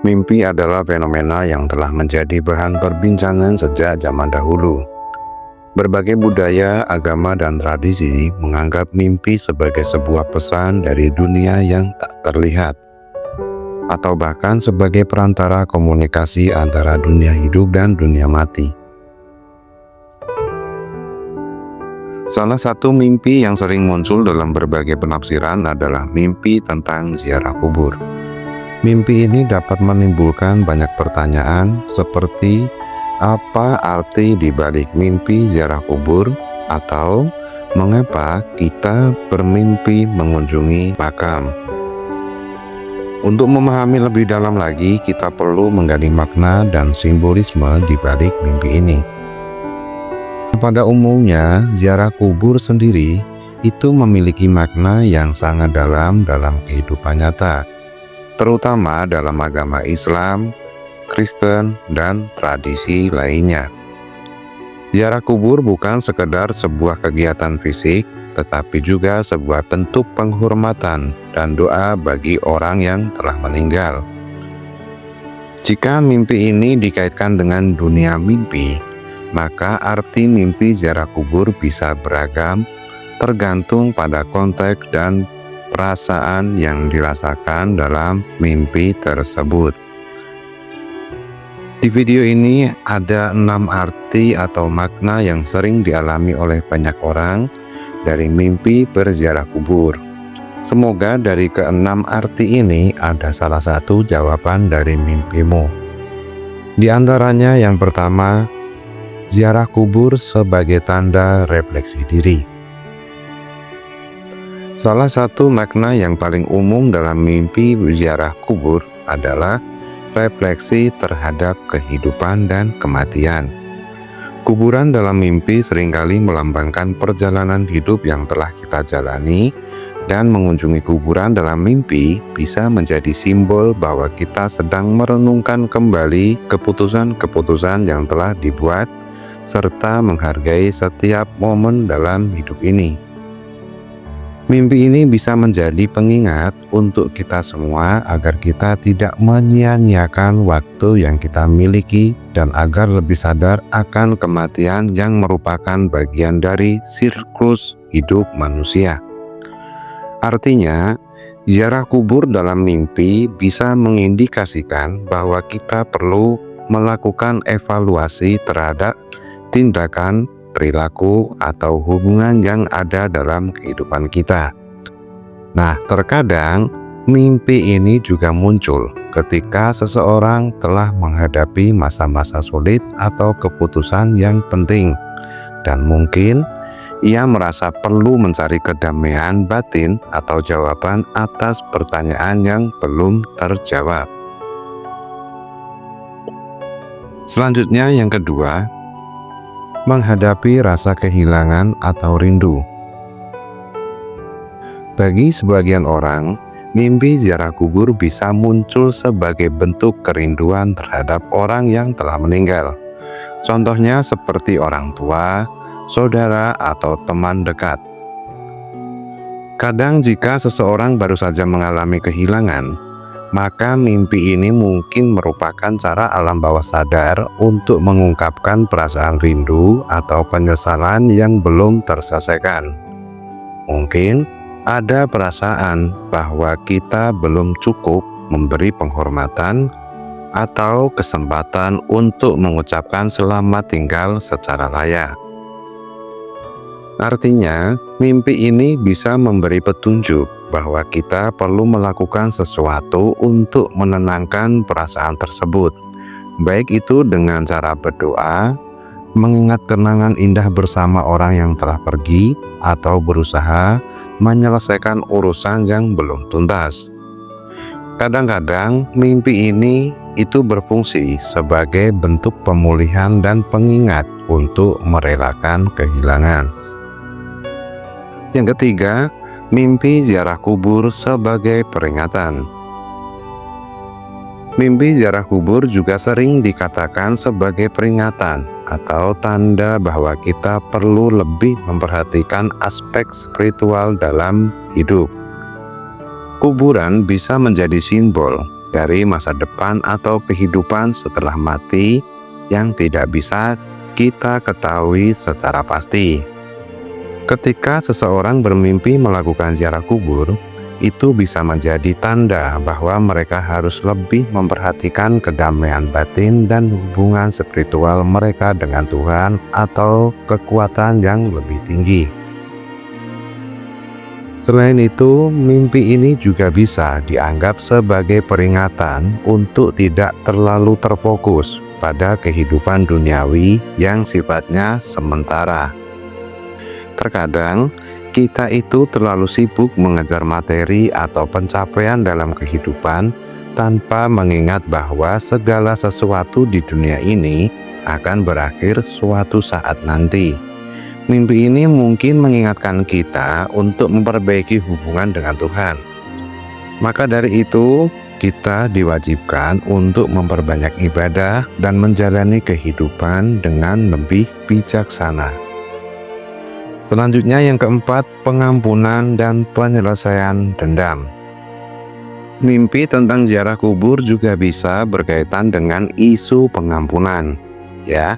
Mimpi adalah fenomena yang telah menjadi bahan perbincangan sejak zaman dahulu. Berbagai budaya, agama, dan tradisi menganggap mimpi sebagai sebuah pesan dari dunia yang tak terlihat, atau bahkan sebagai perantara komunikasi antara dunia hidup dan dunia mati. Salah satu mimpi yang sering muncul dalam berbagai penafsiran adalah mimpi tentang ziarah kubur. Mimpi ini dapat menimbulkan banyak pertanyaan seperti apa arti dibalik mimpi ziarah kubur, atau mengapa kita bermimpi mengunjungi makam. Untuk memahami lebih dalam lagi, kita perlu menggali makna dan simbolisme di balik mimpi ini. Pada umumnya, ziarah kubur sendiri itu memiliki makna yang sangat dalam kehidupan nyata, terutama dalam agama Islam, Kristen, dan tradisi lainnya. Ziarah kubur bukan sekedar sebuah kegiatan fisik, tetapi juga sebuah bentuk penghormatan dan doa bagi orang yang telah meninggal. Jika mimpi ini dikaitkan dengan dunia mimpi, maka arti mimpi ziarah kubur bisa beragam, tergantung pada konteks dan perasaan yang dirasakan dalam mimpi tersebut. Di video ini ada 6 arti atau makna yang sering dialami oleh banyak orang dari mimpi berziarah kubur. Semoga dari ke-6 arti ini ada salah satu jawaban dari mimpimu. Di antaranya yang pertama, ziarah kubur sebagai tanda refleksi diri. Salah satu makna yang paling umum dalam mimpi ziarah kubur adalah refleksi terhadap kehidupan dan kematian. Kuburan dalam mimpi seringkali melambangkan perjalanan hidup yang telah kita jalani, dan mengunjungi kuburan dalam mimpi bisa menjadi simbol bahwa kita sedang merenungkan kembali keputusan-keputusan yang telah dibuat, serta menghargai setiap momen dalam hidup ini. Mimpi ini bisa menjadi pengingat untuk kita semua agar kita tidak menyia-nyiakan waktu yang kita miliki dan agar lebih sadar akan kematian yang merupakan bagian dari siklus hidup manusia. Artinya, ziarah kubur dalam mimpi bisa mengindikasikan bahwa kita perlu melakukan evaluasi terhadap tindakan, perilaku, atau hubungan yang ada dalam kehidupan kita. Nah, terkadang mimpi ini juga muncul ketika seseorang telah menghadapi masa-masa sulit atau keputusan yang penting, dan mungkin ia merasa perlu mencari kedamaian batin atau jawaban atas pertanyaan yang belum terjawab. Selanjutnya yang kedua, menghadapi rasa kehilangan atau rindu. Bagi sebagian orang, mimpi ziarah kubur bisa muncul sebagai bentuk kerinduan terhadap orang yang telah meninggal. Contohnya seperti orang tua, saudara, atau teman dekat. Kadang jika seseorang baru saja mengalami kehilangan, maka mimpi ini mungkin merupakan cara alam bawah sadar untuk mengungkapkan perasaan rindu atau penyesalan yang belum terselesaikan. Mungkin ada perasaan bahwa kita belum cukup memberi penghormatan atau kesempatan untuk mengucapkan selamat tinggal secara layak. Artinya, mimpi ini bisa memberi petunjuk bahwa kita perlu melakukan sesuatu untuk menenangkan perasaan tersebut, baik itu dengan cara berdoa, mengingat kenangan indah bersama orang yang telah pergi, atau berusaha menyelesaikan urusan yang belum tuntas. Kadang-kadang mimpi ini itu berfungsi sebagai bentuk pemulihan dan pengingat untuk merelakan kehilangan. Yang ketiga, mimpi ziarah kubur sebagai peringatan. Mimpi ziarah kubur juga sering dikatakan sebagai peringatan atau tanda bahwa kita perlu lebih memperhatikan aspek spiritual dalam hidup. Kuburan bisa menjadi simbol dari masa depan atau kehidupan setelah mati yang tidak bisa kita ketahui secara pasti. Ketika seseorang bermimpi melakukan ziarah kubur, itu bisa menjadi tanda bahwa mereka harus lebih memperhatikan kedamaian batin dan hubungan spiritual mereka dengan Tuhan atau kekuatan yang lebih tinggi. Selain itu, mimpi ini juga bisa dianggap sebagai peringatan untuk tidak terlalu terfokus pada kehidupan duniawi yang sifatnya sementara. Terkadang, kita itu terlalu sibuk mengejar materi atau pencapaian dalam kehidupan tanpa mengingat bahwa segala sesuatu di dunia ini akan berakhir suatu saat nanti. Mimpi ini mungkin mengingatkan kita untuk memperbaiki hubungan dengan Tuhan. Maka dari itu, kita diwajibkan untuk memperbanyak ibadah dan menjalani kehidupan dengan lebih bijaksana. Selanjutnya yang keempat, pengampunan dan penyelesaian dendam. Mimpi tentang ziarah kubur juga bisa berkaitan dengan isu pengampunan, ya.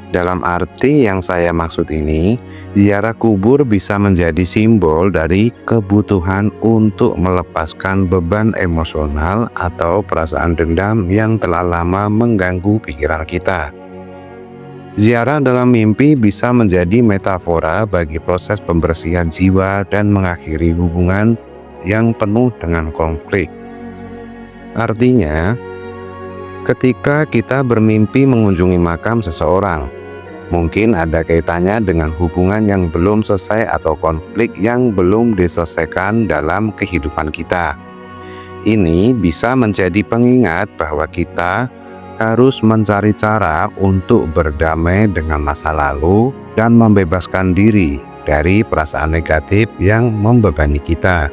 Dalam arti yang saya maksud ini, ziarah kubur bisa menjadi simbol dari kebutuhan untuk melepaskan beban emosional atau perasaan dendam yang telah lama mengganggu pikiran kita. Ziarah dalam mimpi bisa menjadi metafora bagi proses pembersihan jiwa dan mengakhiri hubungan yang penuh dengan konflik. Artinya, ketika kita bermimpi mengunjungi makam seseorang, mungkin ada kaitannya dengan hubungan yang belum selesai atau konflik yang belum diselesaikan dalam kehidupan kita. Ini bisa menjadi pengingat bahwa kita harus mencari cara untuk berdamai dengan masa lalu dan membebaskan diri dari perasaan negatif yang membebani kita.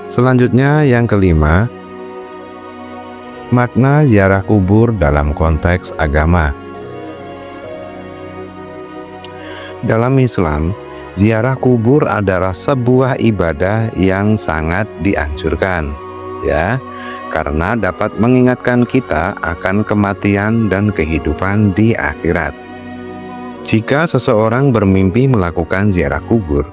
Selanjutnya yang kelima, makna ziarah kubur dalam konteks agama. Dalam Islam, ziarah kubur adalah sebuah ibadah yang sangat dianjurkan, ya, karena dapat mengingatkan kita akan kematian dan kehidupan di akhirat. Jika seseorang bermimpi melakukan ziarah kubur,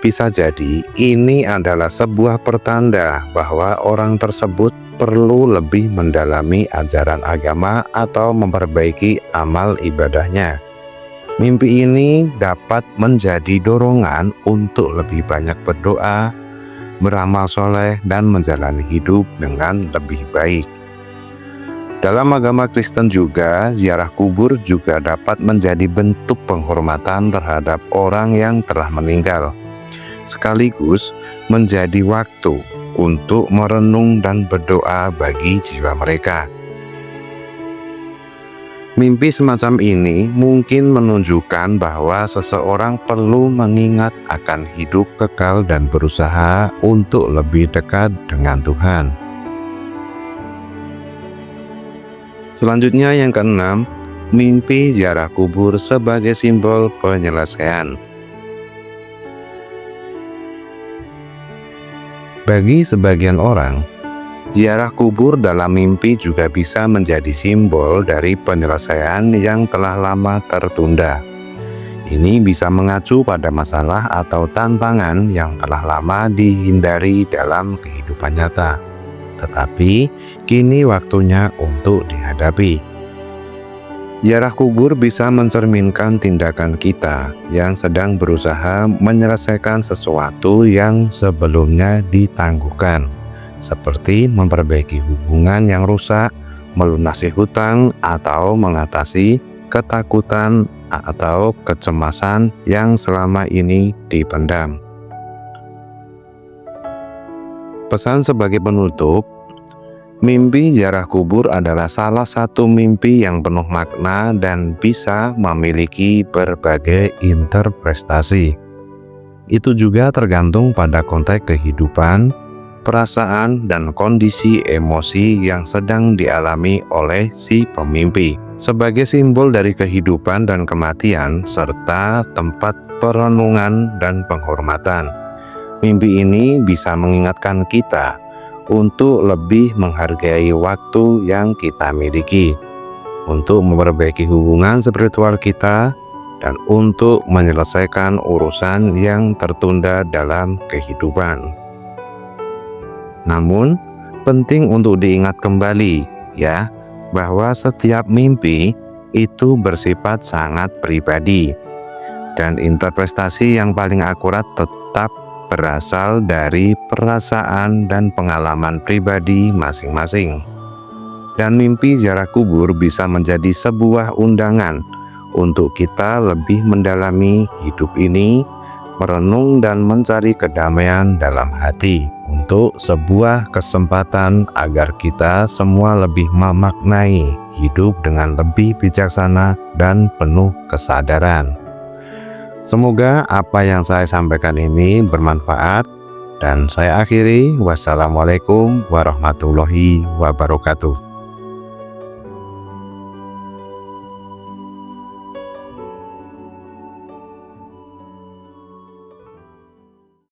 bisa jadi ini adalah sebuah pertanda bahwa orang tersebut perlu lebih mendalami ajaran agama atau memperbaiki amal ibadahnya. Mimpi ini dapat menjadi dorongan untuk lebih banyak berdoa, beramal soleh, dan menjalani hidup dengan lebih baik. Dalam agama Kristen juga, ziarah kubur juga dapat menjadi bentuk penghormatan terhadap orang yang telah meninggal, sekaligus menjadi waktu untuk merenung dan berdoa bagi jiwa mereka. Mimpi semacam ini mungkin menunjukkan bahwa seseorang perlu mengingat akan hidup kekal dan berusaha untuk lebih dekat dengan Tuhan. Selanjutnya yang keenam, mimpi ziarah kubur sebagai simbol penyelesaian. Bagi sebagian orang, ziarah kubur dalam mimpi juga bisa menjadi simbol dari penyelesaian yang telah lama tertunda. Ini bisa mengacu pada masalah atau tantangan yang telah lama dihindari dalam kehidupan nyata, tetapi kini waktunya untuk dihadapi. Ziarah kubur bisa mencerminkan tindakan kita yang sedang berusaha menyelesaikan sesuatu yang sebelumnya ditangguhkan, seperti memperbaiki hubungan yang rusak, melunasi hutang, atau mengatasi ketakutan atau kecemasan yang selama ini dipendam. Pesan sebagai penutup, mimpi ziarah kubur adalah salah satu mimpi yang penuh makna dan bisa memiliki berbagai interpretasi. Itu juga tergantung pada konteks kehidupan, perasaan, dan kondisi emosi yang sedang dialami oleh si pemimpi. Sebagai simbol dari kehidupan dan kematian, serta tempat perenungan dan penghormatan, Mimpi ini bisa mengingatkan kita untuk lebih menghargai waktu yang kita miliki, untuk memperbaiki hubungan spiritual kita, dan untuk menyelesaikan urusan yang tertunda dalam kehidupan. Namun, penting untuk diingat kembali ya, bahwa setiap mimpi itu bersifat sangat pribadi, dan interpretasi yang paling akurat tetap berasal dari perasaan dan pengalaman pribadi masing-masing. Dan mimpi ziarah kubur bisa menjadi sebuah undangan untuk kita lebih mendalami hidup ini, merenung dan mencari kedamaian dalam hati, untuk sebuah kesempatan agar kita semua lebih memaknai hidup dengan lebih bijaksana dan penuh kesadaran. Semoga apa yang saya sampaikan ini bermanfaat, dan saya akhiri. Wassalamualaikum warahmatullahi wabarakatuh.